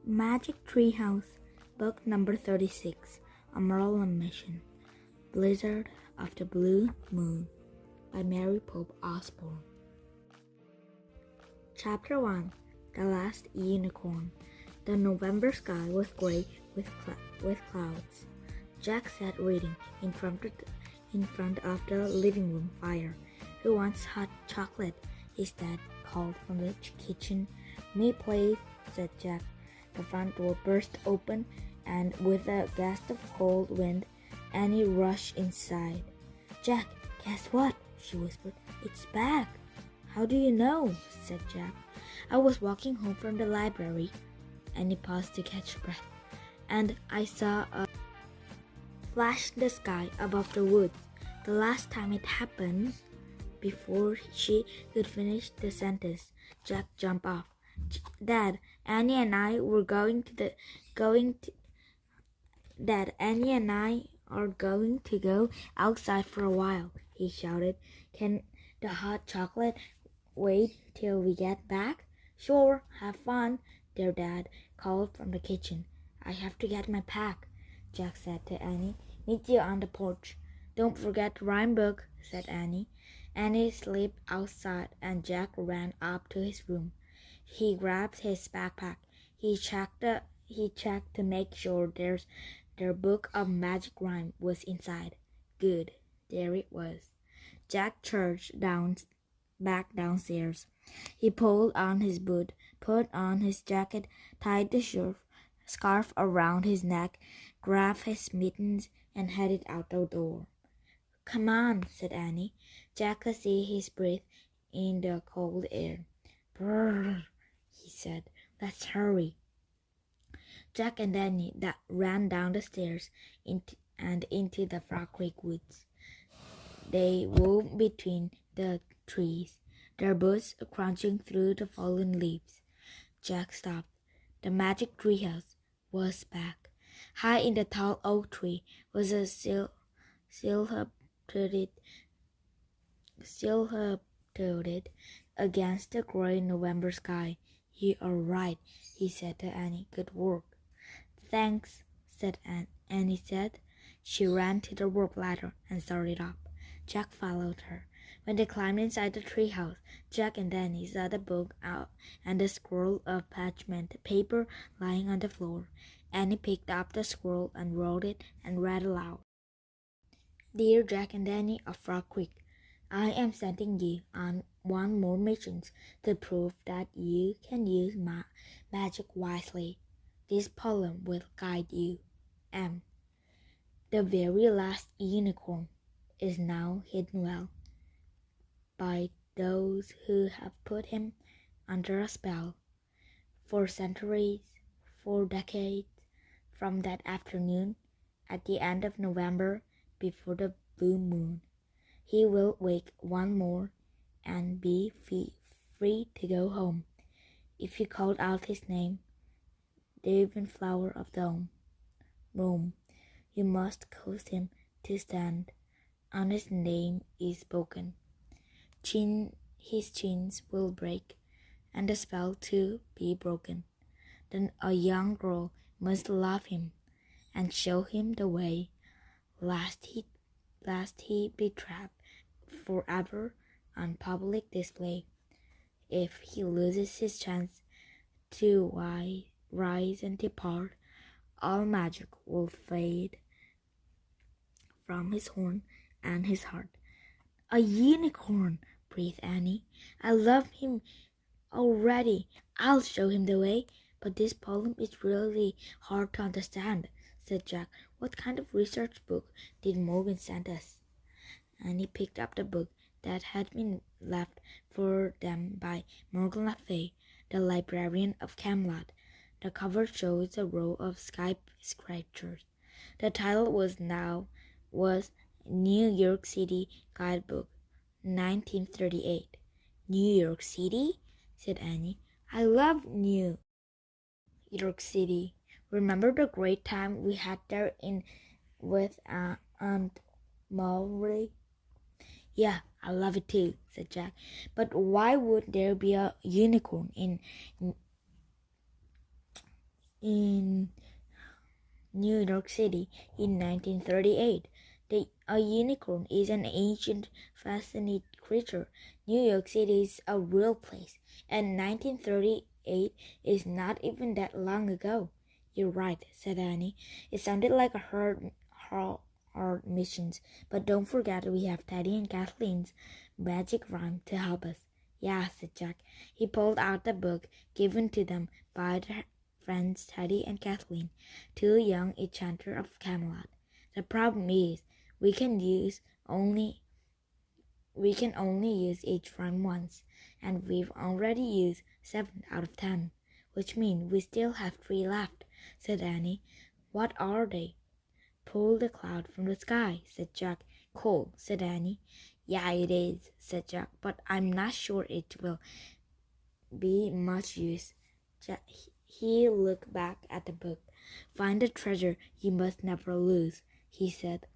Magic Treehouse, Book Number 36, A Merlin Mission, Blizzard of the Blue Moon, by Mary Pope Osborne. Chapter 1, The Last Unicorn. The November sky was gray with clouds. Jack sat reading in front of the living room fire. "Who wants hot chocolate?" his dad called from the kitchen. "Me, please," said Jack. The front door burst open, and with a gust of cold wind, Annie rushed inside. "Jack, guess what?" she whispered. "It's back." "How do you know?" said Jack. "I was walking home from the library." Annie paused to catch breath. "And I saw a flash in the sky above the woods. The last time it happened." Before she could finish the sentence, Jack jumped off. "Dad, Annie and I are going to go outside for a while," he shouted. "Can the hot chocolate wait till we get back?" "Sure, have fun," their dad called from the kitchen. "I have to get my pack," Jack said to Annie. "Meet you on the porch." "Don't forget the rhyme book," said Annie. Annie slipped outside and Jack ran up to his room. He grabbed his backpack. He checked to make sure their book of magic rhyme was inside. Good, there it was. Jack charged back downstairs. He pulled on his boot, put on his jacket, tied the scarf around his neck, grabbed his mittens, and headed out the door. "Come on," said Annie. Jack could see his breath in the cold air. "Brrr," he said. "Let's hurry." Jack and Annie ran down the stairs into the Frog Creek woods. They wove between the trees, their boots crunching through the fallen leaves. Jack stopped. The magic treehouse was back. High in the tall oak tree was a silhouetted against the gray November sky. "You are right," he said to Annie. "Good work." "Thanks," said Annie said. She ran to the rope ladder and started up. Jack followed her. When they climbed inside the treehouse, Jack and Annie saw the book out and the scroll of parchment paper lying on the floor. Annie picked up the scroll and rolled it and read aloud. "Dear Jack and Annie of Frog Creek, I am sending you on one more mission to prove that you can use magic wisely. This poem will guide you. M. The very last unicorn is now hidden well by those who have put him under a spell. For centuries, for decades, from that afternoon at the end of November before the blue moon, he will wake one more and be free to go home. If you called out his name, the even flower of Rome, you must cause him to stand. On his name is spoken. His chains will break, and the spell too be broken. Then a young girl must love him and show him the way, lest he be trapped forever on public display. If he loses his chance to rise and depart, all magic will fade from his horn and his heart." "A unicorn!" breathed Annie. "I love him already. I'll show him the way." "But this poem is really hard to understand," said Jack. "What kind of research book did Morgan send us?" Annie picked up the book that had been left for them by Morgan Le Fay, the librarian of Camelot. The cover shows a row of skyscrapers. The title was New York City Guidebook, 1938. "New York City?" said Annie. "I love New York City. Remember the great time we had there with Aunt Maury?" "Yeah, I love it too," said Jack. "But why would there be a unicorn in in New York City in 1938. A unicorn is an ancient, fascinating creature. New York City is a real place, and 1938 is not even that long ago. You're right, said Annie. It sounded like a hard missions, but don't forget we have Teddy and Kathleen's magic rhyme to help us. Yeah, said Jack. He pulled out the book given to them by their friends Teddy and Kathleen, two young enchanters of Camelot. The problem is we can only use each rhyme once, and we've already used 7 out of 10, which means we still have 3 left, said Annie. What are they? Pull the cloud from the sky, said Jack. Cool, said Annie. Yeah, it is, said Jack, but I'm not sure it will be much use. He looked back at the book. Find a treasure you must never lose, he said.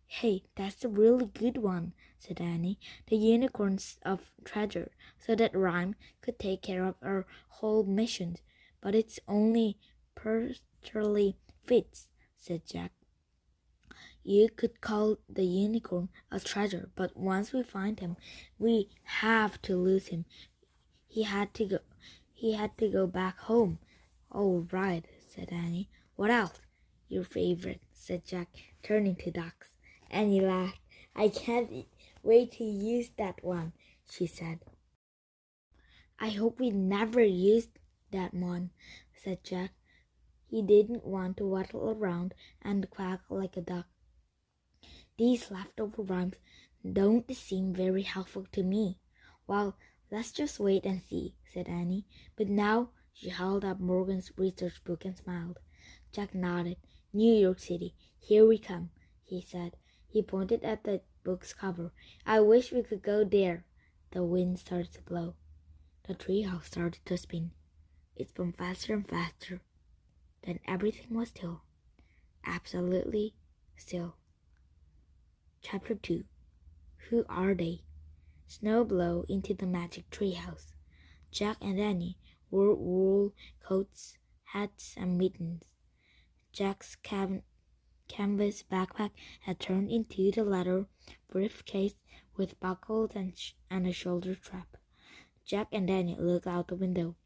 Hey, that's a really good one, said Annie. The unicorns of treasure, so that rhyme could take care of our whole mission. But it's only partially fits, said Jack. You could call the unicorn a treasure, but once we find him, we have to lose him. He had to go back home. Oh, right, said Annie. What else? Your favorite, said Jack, turning to ducks. Annie laughed. I can't wait to use that one, she said. I hope we never used that one, said Jack. He didn't want to waddle around and quack like a duck. These leftover rhymes don't seem very helpful to me. Well, let's just wait and see, said Annie. But now she held up Morgan's research book and smiled. Jack nodded. New York City, here we come, he said. He pointed at the book's cover. I wish we could go there. The wind started to blow. The treehouse started to spin. It spun faster and faster. Then everything was still. Absolutely still. Chapter 2. Who are they? Snow blew into the magic treehouse. Jack and Annie wore wool coats, hats, and mittens. Jack's canvas backpack had turned into the leather briefcase with buckles and a shoulder strap. Jack and Annie looked out the window.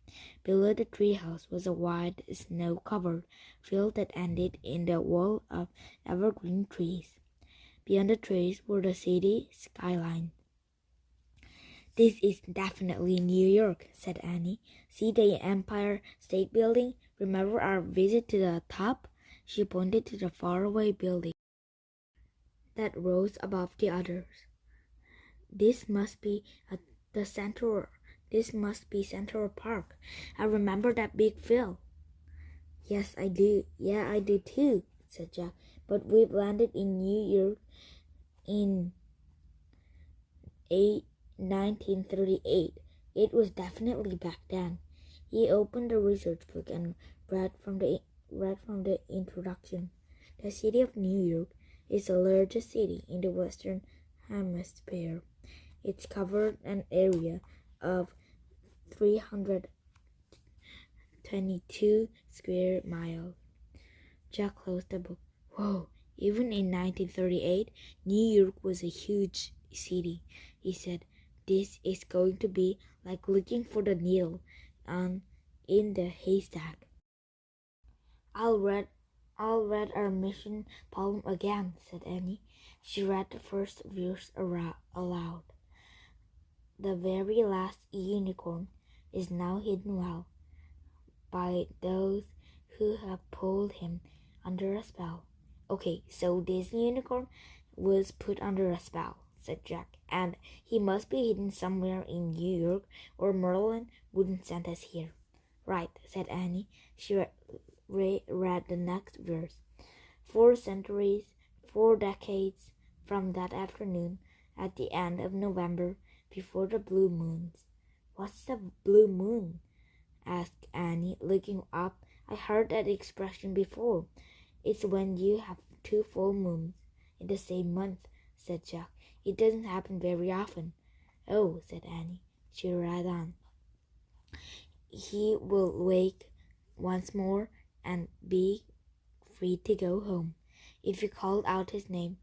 Below the treehouse was a wide, snow-covered field that ended in the wall of evergreen trees. Beyond the trees were the city skyline. This is definitely New York, said Annie. See the Empire State Building? Remember our visit to the top? She pointed to the faraway building that rose above the others. This must be Central Park. I remember that big field. Yes, I do. Yeah, I do too, said Jack. But we've landed in New York in 1938. It was definitely back then. He opened the research book and read from the introduction. The city of New York is the largest city in the Western Hemisphere. It's covered an area of 322 square miles. Jack closed the book. Whoa, even in 1938, New York was a huge city, he said. This is going to be like looking for the needle in the haystack. I'll read our mission poem again, said Annie. She read the first verse aloud. The very last unicorn is now hidden well by those who have pulled him under a spell. Okay, so this unicorn was put under a spell, said Jack, and he must be hidden somewhere in New York or Merlin wouldn't send us here. Right, said Annie. She read the next verse. 4 centuries, 4 decades from that afternoon at the end of November before the blue moons. What's the blue moon? Asked Annie, looking up. I heard that expression before. It's when you have 2 full moons in the same month, said Jack. It doesn't happen very often. Oh, said Annie. She read on. He will wake once more and be free to go home. If you called out his name,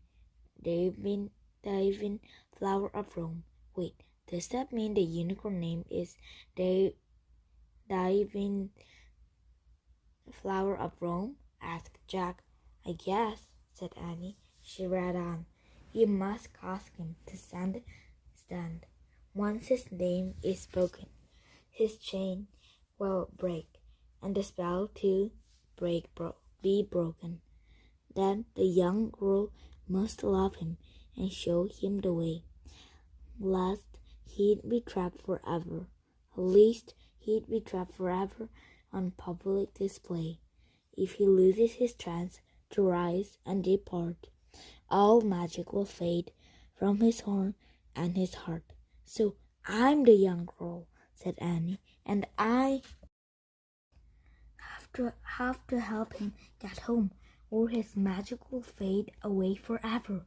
Divine Flower of Rome. Wait, does that mean the unicorn name is Divine Flower of Rome? Asked Jack. I guess, said Annie. She read on. You must ask him to stand. Once his name is spoken, his chain will break, and the spell to be broken. Then the young girl must love him and show him the way, lest he'd be trapped forever. Least he'd be trapped forever on public display. If he loses his chance to rise and depart, all magic will fade from his horn and his heart. So I'm the young girl, said Annie, and I have to help him get home, or his magic will fade away forever.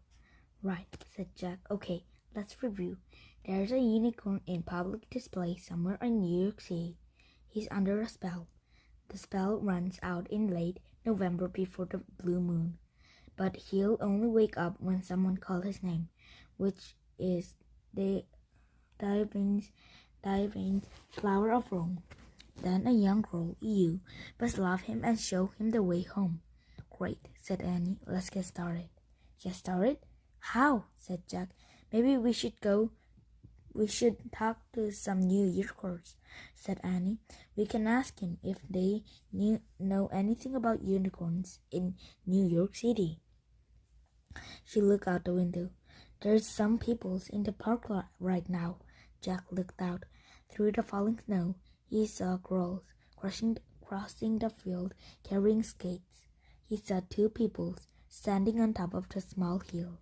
Right, said Jack. Okay, let's review. There's a unicorn in public display somewhere in New York City. He's under a spell. The spell runs out in late November before the blue moon. But he'll only wake up when someone calls his name, which is the Divine's Flower of Rome. Then a young girl, you, must love him and show him the way home. Great, said Annie. Let's get started. Get started? How? Said Jack. Maybe we should talk to some New Yorkers, said Annie. We can ask him if they know anything about unicorns in New York City. She looked out the window. There's some people in the park right now. Jack looked out. Through the falling snow, he saw girls crossing the field carrying skates. He saw two people standing on top of the small hill,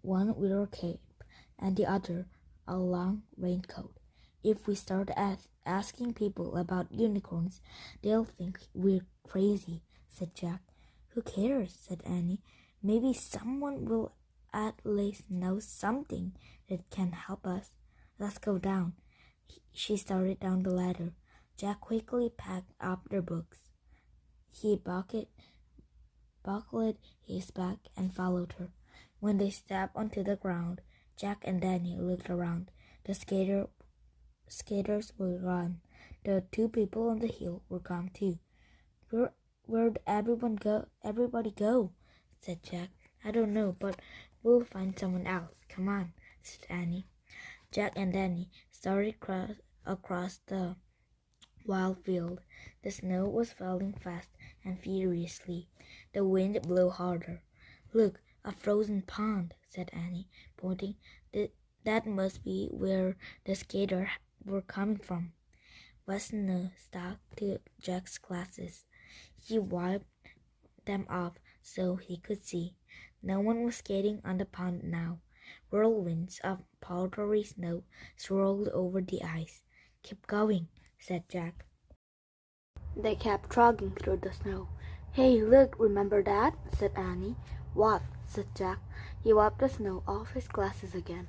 one with a cape and the other a long raincoat. If we start asking people about unicorns, they'll think we're crazy, said Jack. Who cares, said Annie. Maybe someone will at least know something that can help us. Let's go down. She started down the ladder. Jack quickly packed up their books. He buckled his bag and followed her. When they stepped onto the ground, Jack and Danny looked around. The skaters were gone. The two people on the hill were gone too. Where'd everybody go? Said Jack. I don't know, but we'll find someone else. Come on, said Annie. Jack and Danny started across the wild field. The snow was falling fast and furiously. The wind blew harder. Look, a frozen pond, said Annie, pointing. That must be where the skaters were coming from. Weston stuck to Jack's glasses. He wiped them off so he could see. No one was skating on the pond now. Whirlwinds of powdery snow swirled over the ice. Keep going, said Jack. They kept trudging through the snow. Hey, look, remember that? Said Annie. What? Said Jack. He wiped the snow off his glasses again.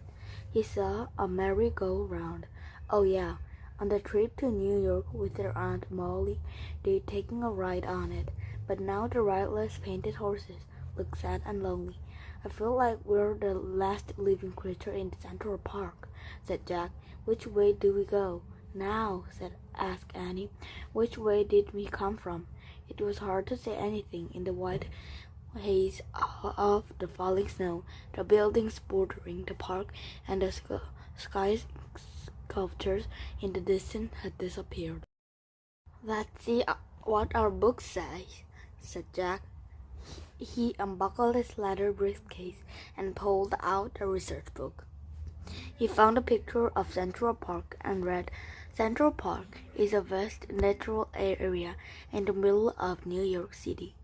He saw a merry-go-round. Oh yeah, on the trip to New York with their Aunt Molly, they'd taken a ride on it. But now the rideless painted horses look sad and lonely. I feel like we're the last living creature in Central Park, said Jack. Which way do we go? Now, asked Annie. Which way did we come from? It was hard to say anything in the white haze of the falling snow. The buildings bordering the park and the sky sculptures in the distance had disappeared. Let's see what our book says, said Jack. He unbuckled his leather briefcase and pulled out a research book. He found a picture of Central Park and read, Central Park is a vast natural area in the middle of New York City.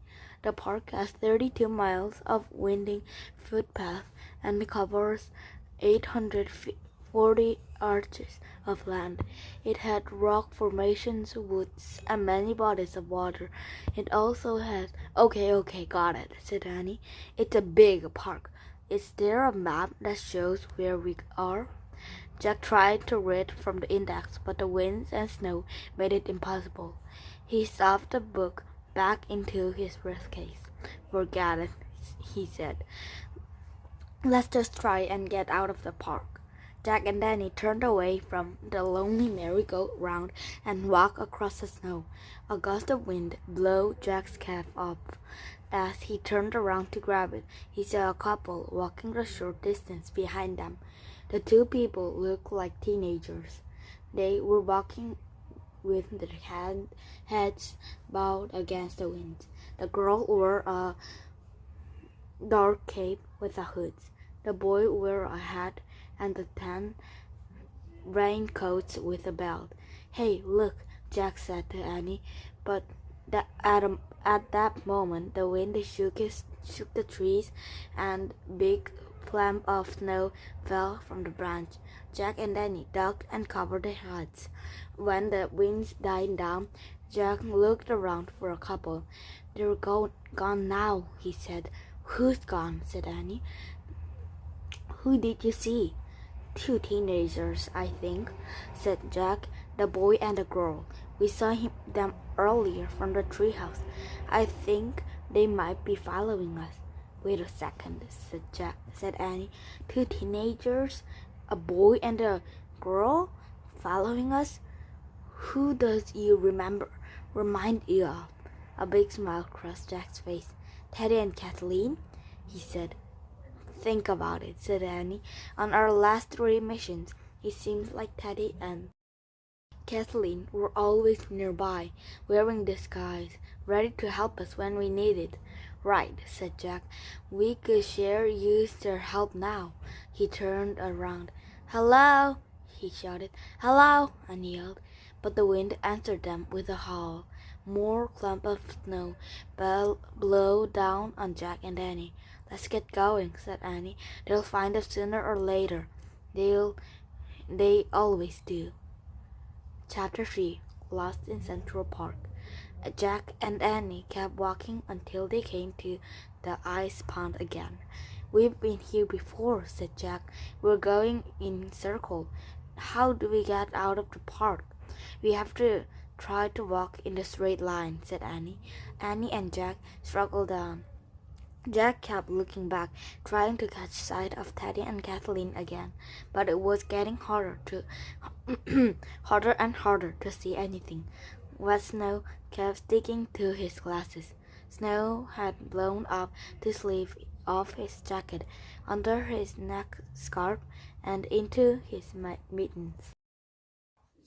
The park has 32 miles of winding footpath and covers 840 acres of land. It had rock formations, woods, and many bodies of water. It also has... Okay, got it, said Annie. It's a big park. Is there a map that shows where we are? Jack tried to read from the index, but the winds and snow made it impossible. He stuffed the book back into his briefcase. "Forget it," he said. "Let's just try and get out of the park." Jack and Danny turned away from the lonely merry-go-round and walked across the snow. A gust of wind blew Jack's cap up. As he turned around to grab it, he saw a couple walking a short distance behind them. The two people looked like teenagers. They were walking with their heads bowed against the wind. The girl wore a dark cape with a hood. The boy wore a hat and the tan raincoat with a belt. "Hey, look," Jack said to Annie, but at that moment the wind shook the trees and big clump of snow fell from the branch. Jack and Annie ducked and covered their heads. When the wind died down, Jack looked around for a couple. "They're gone now," he said. "Who's gone?" said Annie. "Who did you see?" "Two teenagers, I think," said Jack. "The boy and the girl. We saw them earlier from the treehouse. I think they might be following us." "Wait a second," said Annie. "Two teenagers? A boy and a girl? Following us? Who does you remind you of?" A big smile crossed Jack's face. "Teddy and Kathleen," he said. "Think about it," said Annie. "On our last 3 missions, it seems like Teddy and Kathleen were always nearby, wearing disguise, ready to help us when we needed." "Right," said Jack. "We could sure use their help now." He turned around. "Hello!" he shouted. "Hello!" Annie yelled. But the wind answered them with a howl. More clump of snow blew down on Jack and Annie. "Let's get going," said Annie. "They'll find us sooner or later. They always do." Chapter 3. Lost in Central Park. Jack and Annie kept walking until they came to the ice pond again. "We've been here before," said Jack. "We're going in circle. How do we get out of the park?" "We have to try to walk in a straight line," said Annie. Annie and Jack struggled down. Jack kept looking back, trying to catch sight of Teddy and Kathleen again, but it was getting harder and harder to see anything. Wet snow kept sticking to his glasses. Snow had blown up the sleeve of his jacket, under his neck scarf, and into his mittens.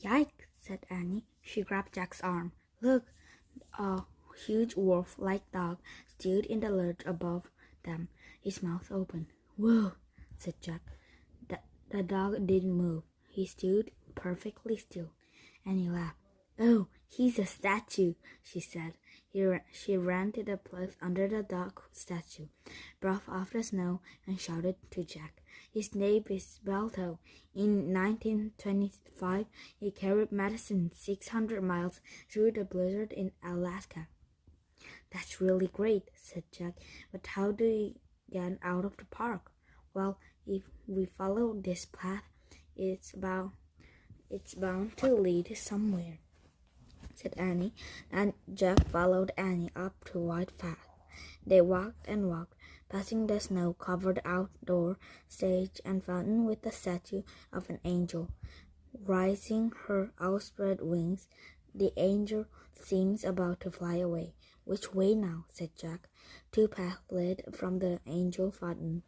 "Yikes," said Annie. She grabbed Jack's arm. "Look, a huge wolf-like dog stood in the ledge above them, his mouth open." "Whoa," said Jack. The dog didn't move. He stood perfectly still. Annie laughed. "Oh, he's a statue," she said. She ran to the place under the dog statue, brushed off the snow, and shouted to Jack. "His name is Balto. In 1925, he carried medicine 600 miles through the blizzard in Alaska." "That's really great," said Jack. "But how do we get out of the park?" "Well, if we follow this path, it's bound to lead somewhere," said Annie, and Jack followed Annie up the wide path. They walked and walked, passing the snow-covered outdoor stage and fountain with the statue of an angel. Raising her outspread wings, the angel seems about to fly away. "Which way now?" said Jack. 2 paths led from the angel fountain,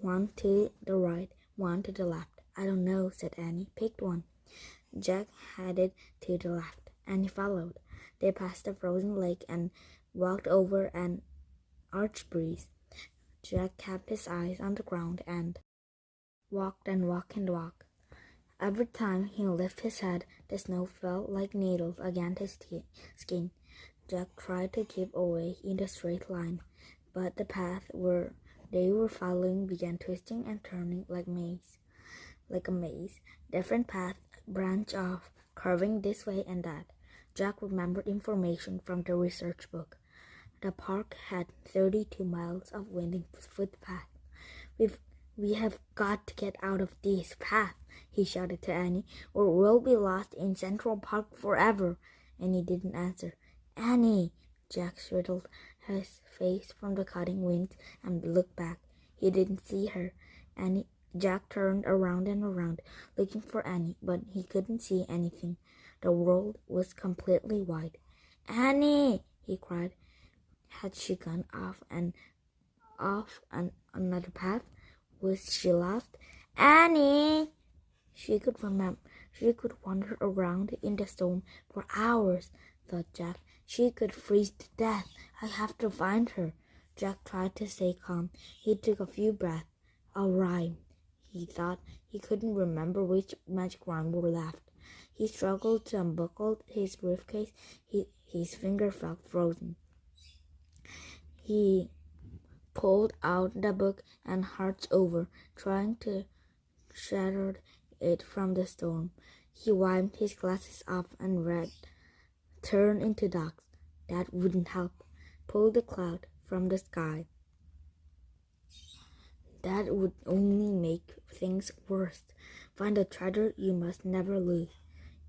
one to the right, one to the left. "I don't know," said Annie. "Pick one." Jack headed to the left. Annie followed. They passed the frozen lake and walked over an arch breeze. Jack kept his eyes on the ground and walked and walked and walked. Every time he lifted his head, the snow felt like needles against his skin. Jack tried to keep away in the straight line, but the path they were following began twisting and turning like a maze. Different paths branched off, curving this way and that. Jack remembered information from the research book. The park had 32 miles of winding footpath. We have got to get out of this path," he shouted to Annie, "or we'll be lost in Central Park forever." Annie didn't answer. "Annie," Jack shriveled his face from the cutting wind and looked back. He didn't see her. Jack turned around and around, looking for Annie, but he couldn't see anything. The world was completely white. Annie! He cried. Had she gone off another path? Was she lost? Annie! She could wander around in the storm for hours, thought Jack. She could freeze to death. I have to find her. Jack tried to stay calm. He took a few breaths. A rhyme, he thought. He couldn't remember which magic rhyme were left. He struggled to unbuckle his briefcase. His finger felt frozen. He pulled out the book and hurried over, trying to shatter it from the storm. He wiped his glasses off and read, "Turn into ducks." That wouldn't help. Pull the cloud from the sky. That would only make things worse. Find a treasure you must never lose.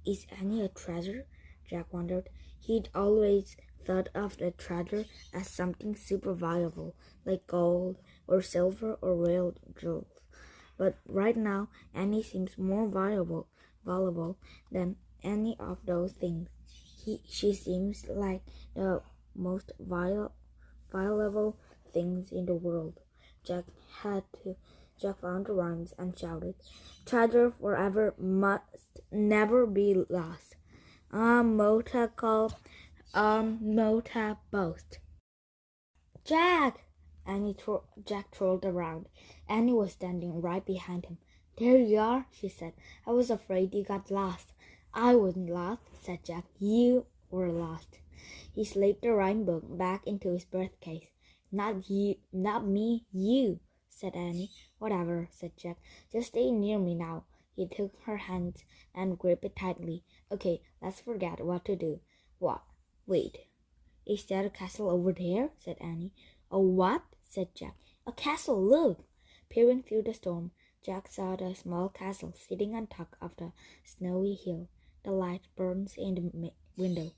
Is Annie a treasure? Jack wondered. He'd always thought of the treasure as something super valuable, like gold or silver or real jewels. But right now, Annie seems more valuable than any of those things. She seems like the most valuable things in the world. Jack found the rhymes and shouted, "Treasure forever must never be lost. Mota call, Mota boast." Jack! Jack trolled around. Annie was standing right behind him. "There you are," she said. "I was afraid you got lost." "I wasn't lost," said Jack. "You were lost." He slipped the rhyme book back into his briefcase. Not me, you," said Annie. "Whatever," said Jack. "Just stay near me now." He took her hand and gripped it tightly. "Okay, let's forget what to do." "What? Wait. Is that a castle over there?" said Annie. "A what?" said Jack. "A castle, look!" Peering through the storm, Jack saw the small castle sitting on top of the snowy hill. The light burns in the window.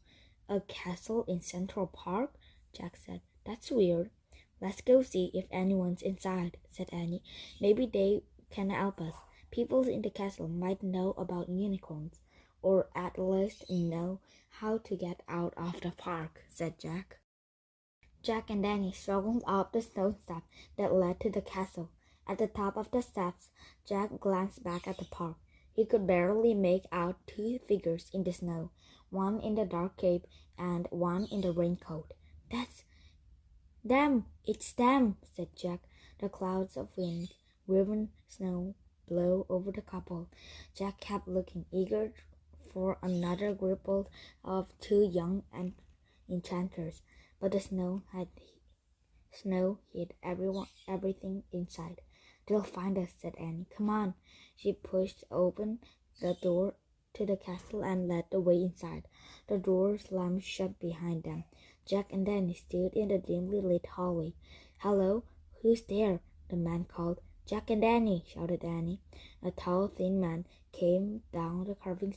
"A castle in Central Park?" Jack said. "That's weird." "Let's go see if anyone's inside," said Annie. "Maybe they can help us. People in the castle might know about unicorns, or at least know how to get out of the park," said Jack. Jack and Danny struggled up the stone steps that led to the castle. At the top of the steps, Jack glanced back at the park. He could barely make out two figures in the snow, one in the dark cape and one in the raincoat. "That's them! It's them!" said Jack. The clouds of wind-driven snow blew over the couple. Jack kept looking, eager for another group of two young enchanters, but the snow hid everything inside. "They'll find us," said Annie. "Come on." She pushed open the door to the castle and led the way inside. The door slammed shut behind them. Jack and Danny stood in the dimly lit hallway. "Hello, who's there?" the man called. "Jack and Danny," shouted Annie. A tall, thin man came down the carving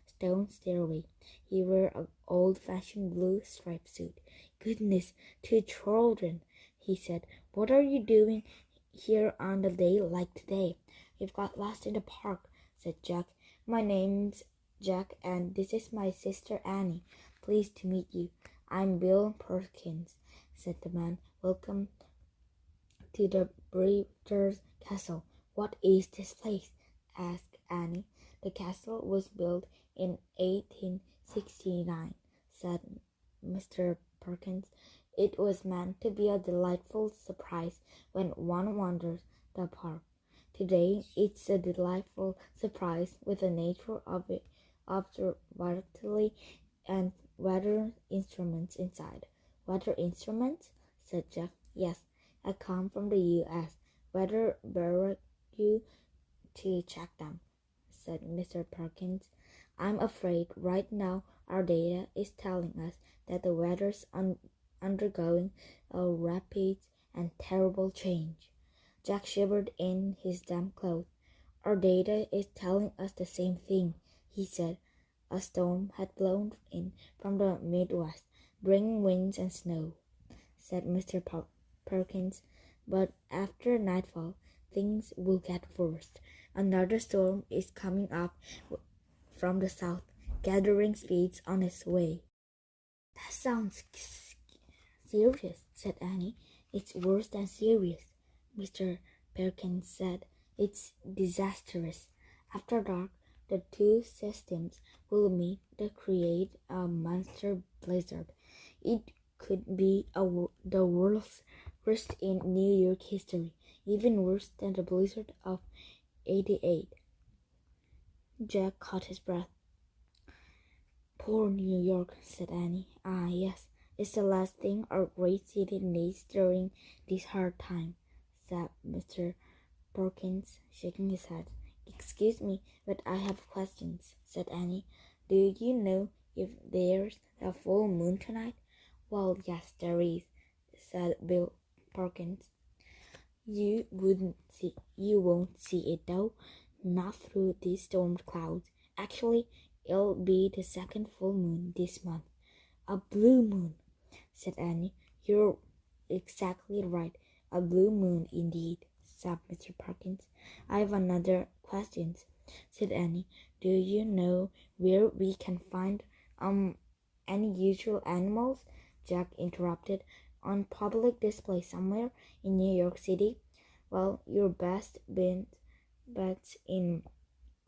stone stairway. He wore an old-fashioned blue striped suit. "Goodness, two children," he said. "What are you doing here on a day like today?" "We've got lost in the park," said Jack. "My name's Jack, and this is my sister Annie. Pleased to meet you." "I'm Bill Perkins," said the man. "Welcome to the Breeders' Castle." "What is this place?" asked Annie. "The castle was built in 1869, said Mr. Perkins. "It was meant to be a delightful surprise when one wanders the park. Today, it's a delightful surprise with the nature of it, observatory and weather instruments inside." "Weather instruments?" said Jack. "Yes, I come from the U.S. Weather Bureau to check them," said Mr. Perkins. "I'm afraid right now our data is telling us that the weather's undergoing a rapid and terrible change." Jack shivered in his damp clothes. "Our data is telling us the same thing," he said. A storm had blown in from the Midwest. bring winds and snow, said Mr. Perkins. But after nightfall, things will get worse. Another storm is coming up from the south, gathering speeds on its way. That sounds serious, said Annie. It's worse than serious, Mr. Perkins said. It's disastrous. After dark, the two systems will meet to create a monster blizzard. It could be the world's worst in New York history, even worse than the blizzard of '88. Jack caught his breath. Poor New York, said Annie. Ah, yes, it's the last thing our great city needs during this hard time, said Mr. Perkins, shaking his head. Excuse me, but I have questions, said Annie. Do you know if there's a full moon tonight? Well, yes, there is, said Bill Perkins. You won't see it though, not through these storm clouds. Actually, it'll be the second full moon this month. A blue moon, said Annie. You're exactly right. A blue moon indeed, said Mr. Perkins. I have another question, said Annie. Do you know where we can find unusual animals? Jack interrupted. On public display somewhere in New York City? Well, your best bet in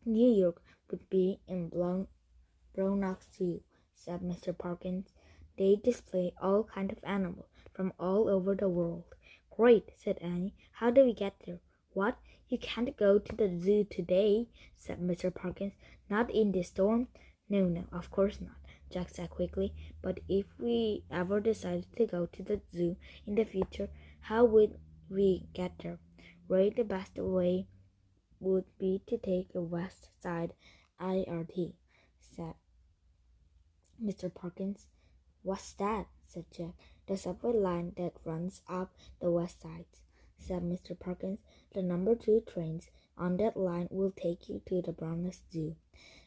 New York would be in Bronx Zoo, said Mr. Perkins. They display all kinds of animals from all over the world. Great, said Annie. How do we get there? What? You can't go to the zoo today, said Mr. Perkins. Not in this storm? No, of course not, Jack said quickly. But if we ever decided to go to the zoo in the future, how would we get there? Really, the best way would be to take a West Side IRT, said Mr. Perkins. What's that? Said Jack. The subway line that runs up the west side, said Mr. Perkins. The number 2 trains on that line will take you to the Bronx Zoo.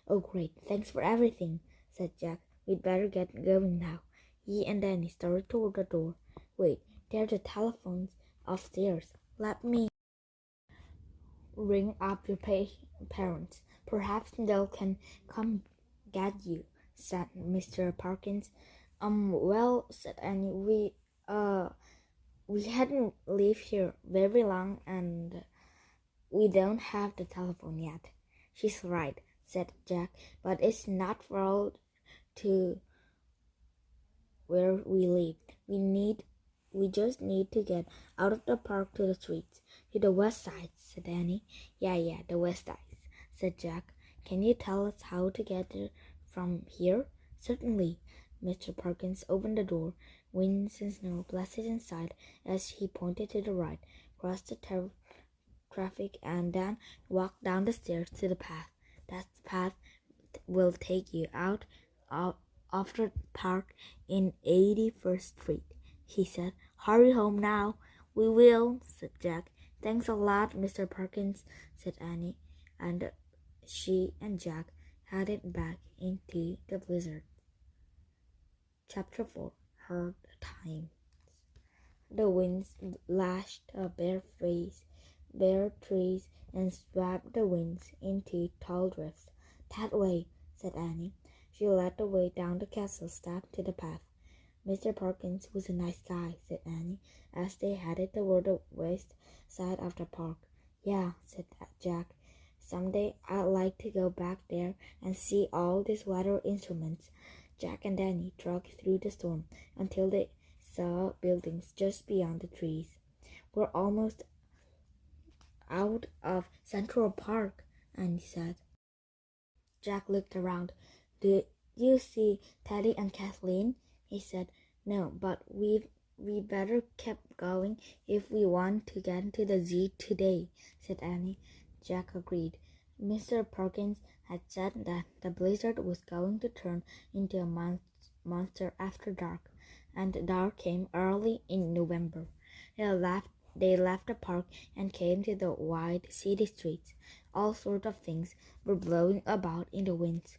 Oh, great. Thanks for everything, said Jack. We'd better get going now. He and Danny started toward the door. Wait, there's the telephones upstairs. Let me ring up your parents. Perhaps they can come get you, said Mr. Perkins. Well, said Annie, we hadn't lived here very long and we don't have the telephone yet. She's right, said Jack, but it's not far to where we live. We just need to get out of the park to the streets. To the west side, said Annie. Yeah, the west side, said Jack. Can you tell us how to get there from here? Certainly. Mr. Perkins opened the door. Winds and snow blasted inside as he pointed to the right, crossed the traffic, and then walked down the stairs to the path. That path will take you out of the park in 81st Street, he said. Hurry home now. We will, said Jack. Thanks a lot, Mr. Perkins, said Annie, and she and Jack headed back into the blizzard. Chapter 4. Hard Times. The winds lashed a bare trees, and swept the winds into tall drifts. That way, said Annie. She led the way down the castle step to the path. Mr. Perkins was a nice guy, said Annie, as they headed toward the west side of the park. Yeah, said Jack. Someday I'd like to go back there and see all these weather instruments. Jack and Danny trudged through the storm until they saw buildings just beyond the trees. We're almost out of Central Park, Annie said. Jack looked around. Do you see Teddy and Kathleen? He said. No, but we better keep going if we want to get to the zoo today, said Annie. Jack agreed. Mr. Perkins had said that the blizzard was going to turn into a monster after dark, and dark came early in November. They left the park and came to the wide city streets. All sorts of things were blowing about in the winds.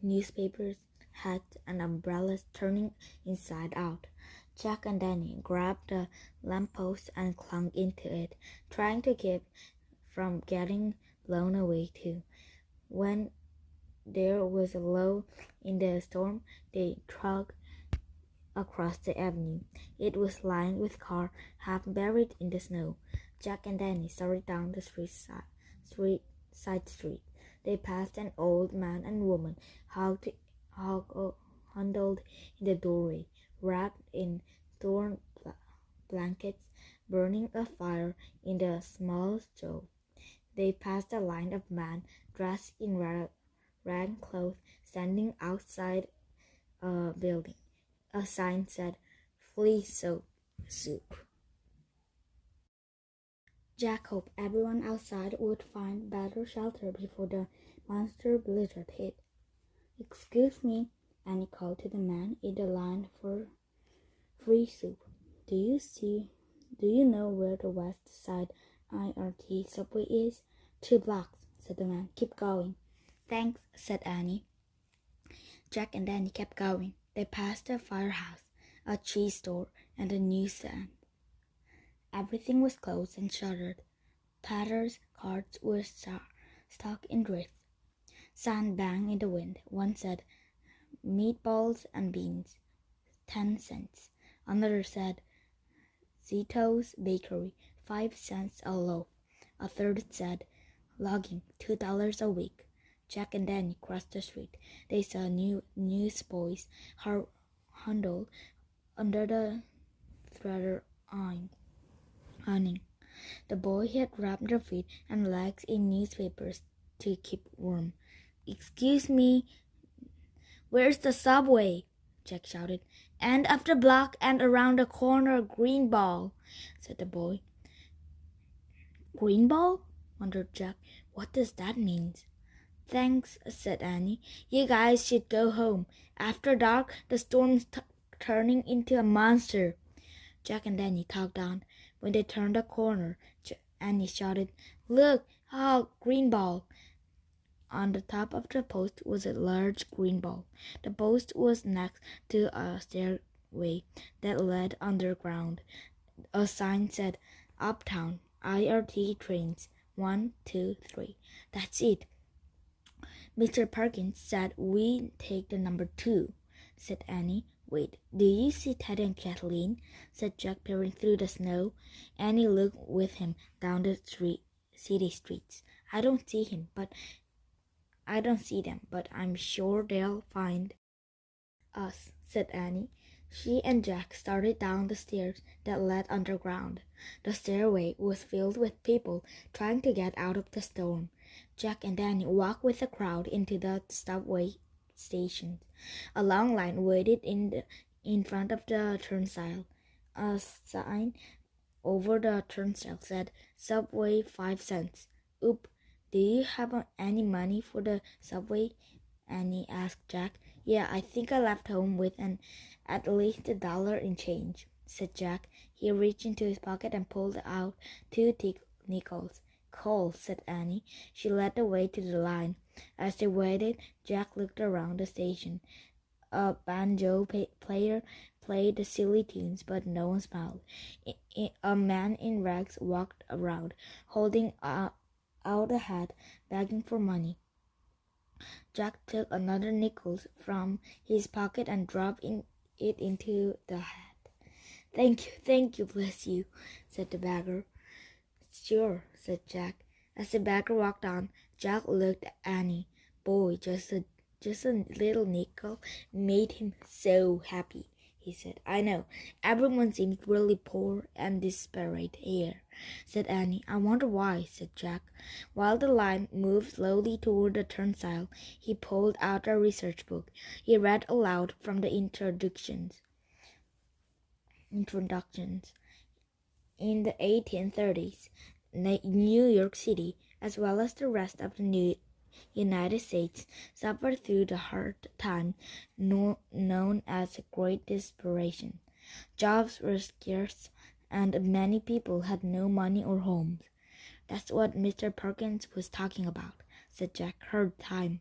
Newspapers, hats, and umbrellas turning inside out. Jack and Danny grabbed a lamppost and clung into it, trying to keep from getting blown away too. When there was a lull in the storm, they trudged across the avenue. It was lined with cars half buried in the snow. Jack and Danny started down the side street. They passed an old man and woman huddled in the doorway, wrapped in torn blankets, burning a fire in the small stove. They passed a line of men dressed in rag clothes standing outside a building. A sign said, "Flea soup." Jack hoped everyone outside would find better shelter before the monster blizzard hit. "Excuse me," Annie called to the man in the line for free soup. Do you know where the West Side IRT subway is?" "2 blocks," said the man. "Keep going." "Thanks," said Annie. Jack and Danny kept going. They passed a firehouse, a cheese store, and a newsstand. Everything was closed and shuttered. Patter's carts were stuck in drifts. Sand banged in the wind. One said, "Meatballs and beans, 10 cents." Another said, "Zito's Bakery, 5 cents a loaf." A third said, "Logging, $2 a week." Jack and Danny crossed the street. They saw newsboys huddled under the threader awning. The boy had wrapped their feet and legs in newspapers to keep warm. "Excuse me, where's the subway?" Jack shouted. "End of the block and around the corner, Greenball," said the boy. "Greenball?" wondered Jack. "What does that mean?" "Thanks," said Annie. "You guys should go home. After dark, the storm's turning into a monster." Jack and Danny talked on. When they turned a corner, Annie shouted, "Look! Green ball!" On the top of the post was a large green ball. The post was next to a stairway that led underground. A sign said, "Uptown, IRT trains, 1, 2, 3. "That's it. Mr. Perkins said we take the number 2, said Annie. "Wait, do you see Teddy and Kathleen?" said Jack, peering through the snow. Annie looked with him down the city streets. I don't see them, but I'm sure they'll find us," said Annie. She and Jack started down the stairs that led underground. The stairway was filled with people trying to get out of the storm. Jack and Danny walked with the crowd into the subway station. A long line waited in front of the turnstile. A sign over the turnstile said, "Subway 5 cents. "Oop, do you have any money for the subway?" Annie asked Jack. "Yeah, I think I left home with at least $1 in change," said Jack. He reached into his pocket and pulled out 2 nickels. "Cool," said Annie. She led the way to the line. As they waited, Jack looked around the station. A banjo player played the silly tunes, but no one smiled. A man in rags walked around, holding out a hat, begging for money. Jack took another nickel from his pocket and dropped it into the hat. Thank you, bless you," said the beggar. "Sure," said Jack. As the beggar walked on, Jack looked at Annie. Boy, just a little nickel made him so happy, he said. "I know, everyone seems really poor and desperate here," said Annie. "I wonder why," said Jack. While the line moved slowly toward the turnstile, he pulled out a research book. He read aloud from the introductions. In the 1830s, New York City, as well as the rest of the United States, suffered through the hard time known as the Great Desperation. Jobs were scarce, and many people had no money or homes. "That's what Mr. Perkins was talking about," said Jack. "Hard time.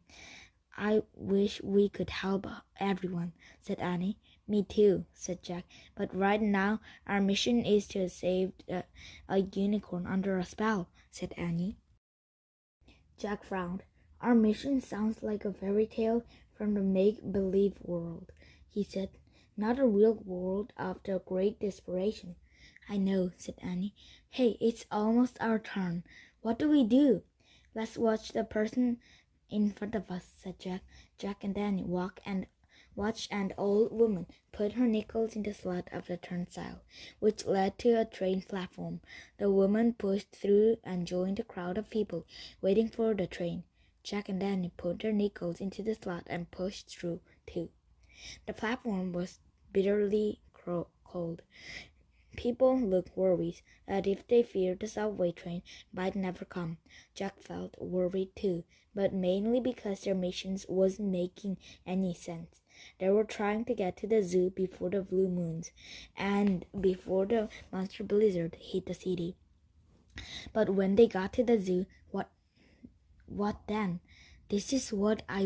I wish we could help everyone, said Annie. Me too, said Jack. But right now, our mission is to save a unicorn under a spell, said Annie. Jack frowned. Our mission sounds like a fairy tale from the make-believe world, he said. Not a real world of the great desperation. I know, said Annie. Hey, it's almost our turn. What do we do? Let's watch the person in front of us, said Jack. Jack and Danny watched an old woman put her nickels in the slot of the turnstile, which led to a train platform. The woman pushed through and joined a crowd of people waiting for the train. Jack and Danny put their nickels into the slot and pushed through, too. The platform was bitterly cold. People looked worried, as if they feared the subway train might never come. Jack felt worried too, but mainly because their mission wasn't making any sense. They were trying to get to the zoo before the blue moons and before the monster blizzard hit the city. But when they got to the zoo, what then? This is what I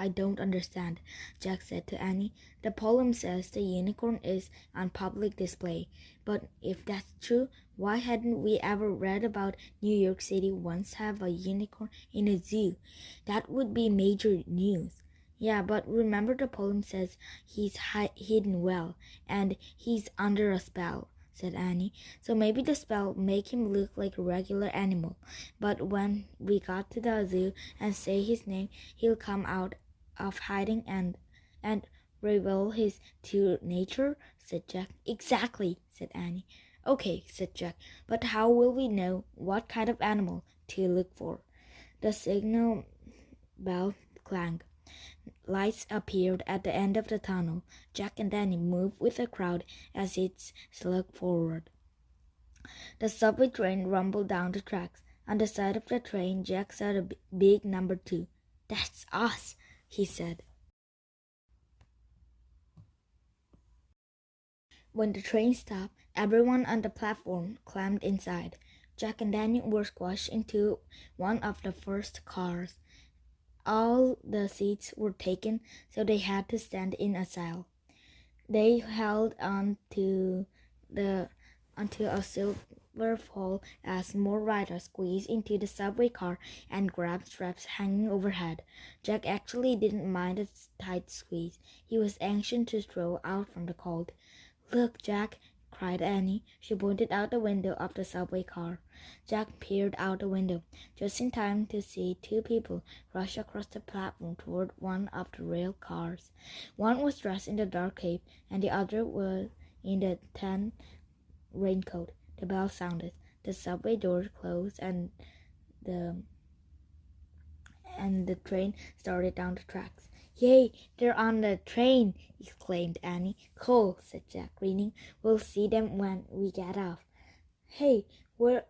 don't understand, Jack said to Annie. The poem says the unicorn is on public display. But if that's true, why hadn't we ever read about New York City once have a unicorn in a zoo? That would be major news. Yeah, but remember the poem says he's hidden well, and he's under a spell, said Annie. So maybe the spell make him look like a regular animal. But when we got to the zoo and say his name, he'll come out of hiding and reveal his true nature, said Jack. Exactly, said Annie. Okay, said Jack, but how will we know what kind of animal to look for? The signal bell clanged. Lights appeared at the end of the tunnel. Jack and Danny moved with the crowd as it slunk forward. The subway train rumbled down the tracks. On the side of the train, Jack saw a big number 2. That's us, he said. When the train stopped, everyone on the platform climbed inside. Jack and Danny were squashed into one of the first cars. All the seats were taken, so they had to stand in a aisle. They held on to a silver pole as more riders squeezed into the subway car and grabbed straps hanging overhead. Jack actually didn't mind a tight squeeze. He was anxious to throw out from the cold. Look, Jack, cried Annie. She pointed out the window of the subway car. Jack peered out the window, just in time to see 2 people rush across the platform toward one of the rail cars. One was dressed in the dark cape, and the other was in the tan raincoat. The bell sounded. The subway doors closed, and the train started down the tracks. Yay, they're on the train, exclaimed Annie. Cool, said Jack, grinning. We'll see them when we get off. Hey, where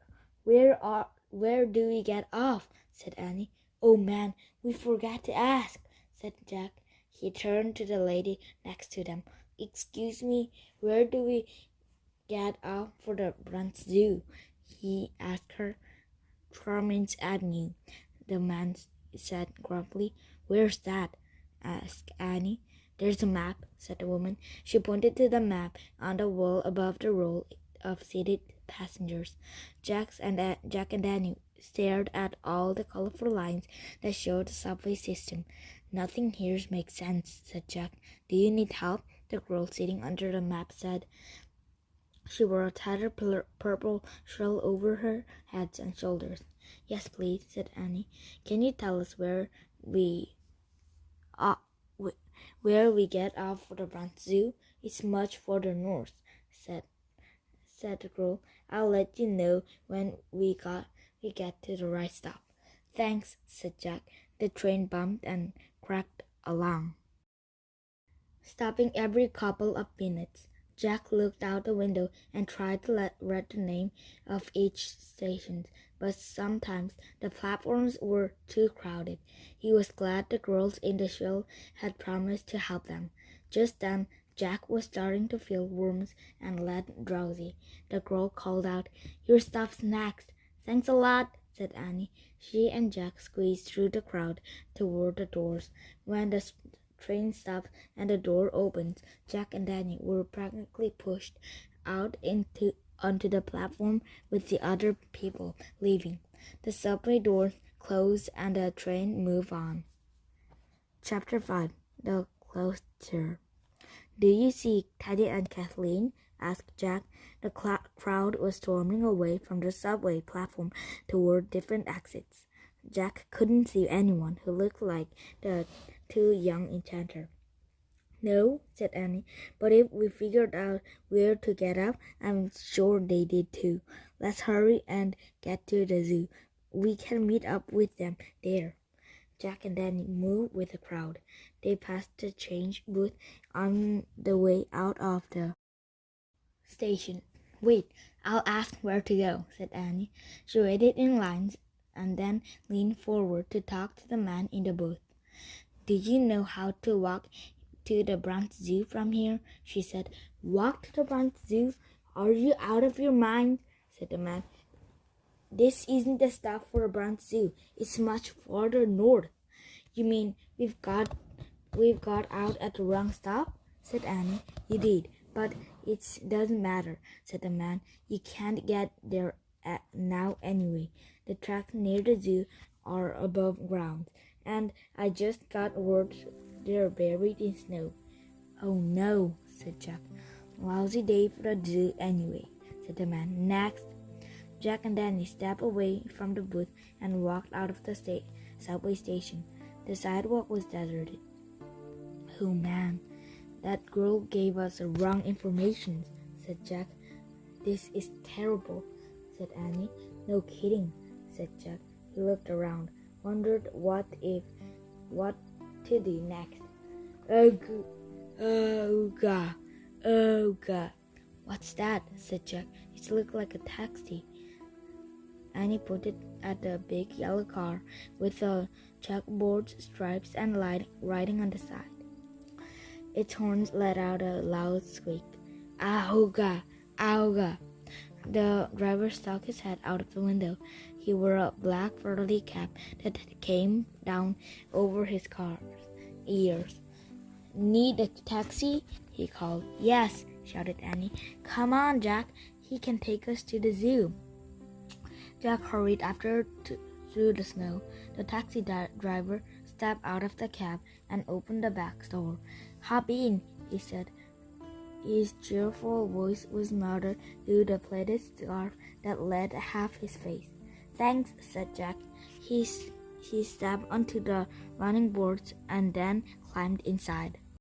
do we get off? Said Annie. Oh man, we forgot to ask, said Jack. He turned to the lady next to them. Excuse me, where do we get off for the Brant Zoo? He asked her. Charming's Avenue, the man said grumpily. Where's that? Asked Annie. There's a map, said the woman. She pointed to the map on the wall above the row of seated passengers. Jack and Danny stared at all the colorful lines that showed the subway system. Nothing here makes sense, said Jack. Do you need help? The girl sitting under the map said. She wore a tattered purple shawl over her head and shoulders. Yes, please, said Annie. Can you tell us where we get off for the Brant Zoo? It's much further north, said the girl. I'll let you know when we get to the right stop. Thanks, said Jack. The train bumped and cracked along, stopping every couple of minutes. Jack looked out the window and tried to read the name of each station, but sometimes the platforms were too crowded. He was glad the girls in the show had promised to help them. Just then, Jack was starting to feel warm and drowsy. The girl called out, Your stuff's next. Thanks a lot, said Annie. She and Jack squeezed through the crowd toward the doors. When the train stopped and the door opened, Jack and Danny were practically pushed out onto the platform with the other people leaving. The subway doors closed and the train moved on. Chapter 5. The Cloister. "Do you see Teddy and Kathleen?" asked Jack. The crowd was storming away from the subway platform toward different exits. Jack couldn't see anyone who looked like the two young enchanters. "No," said Annie, "but if we figured out where to get up, I'm sure they did too. Let's hurry and get to the zoo. We can meet up with them there." Jack and Danny moved with the crowd. They passed the change booth on the way out of the station. "Wait, I'll ask where to go," said Annie. She waited in lines and then leaned forward to talk to the man in the booth. "Do you know how to walk to the Bronx Zoo from here?" she said. "Walk to the Bronx Zoo? Are you out of your mind?" said the man. "This isn't the stop for a Bronx Zoo. It's much farther north." "You mean we've got out at the wrong stop?" said Annie. "You did, but it doesn't matter," said the man. "You can't get there now anyway. The tracks near the zoo are above ground, and I just got word they're buried in snow." "Oh no," said Jack. "Lousy day for the zoo anyway," said the man. "Next." Jack and Danny stepped away from the booth and walked out of the subway station. The sidewalk was deserted. "Oh man, that girl gave us the wrong information," said Jack. "This is terrible," said Annie. "No kidding," said Jack. He looked around, wondered what to do next. Oh God. "What's that?" said Jack. "It looked like a taxi." Annie pointed at the big yellow car with the checkerboard stripes and writing on the side. Its horns let out a loud squeak. "Auga! Auga!" The driver stuck his head out of the window. He wore a black furry cap that came down over his car's ears. "Need a taxi?" he called. "Yes," shouted Annie. "Come on, Jack. He can take us to the zoo." Jack hurried after through the snow. The taxi driver stepped out of the cab and opened the back door. "Hop in," he said. His cheerful voice was muffled through the plaited scarf that led half his face. "Thanks," said Jack. He stepped onto the running boards and then climbed inside.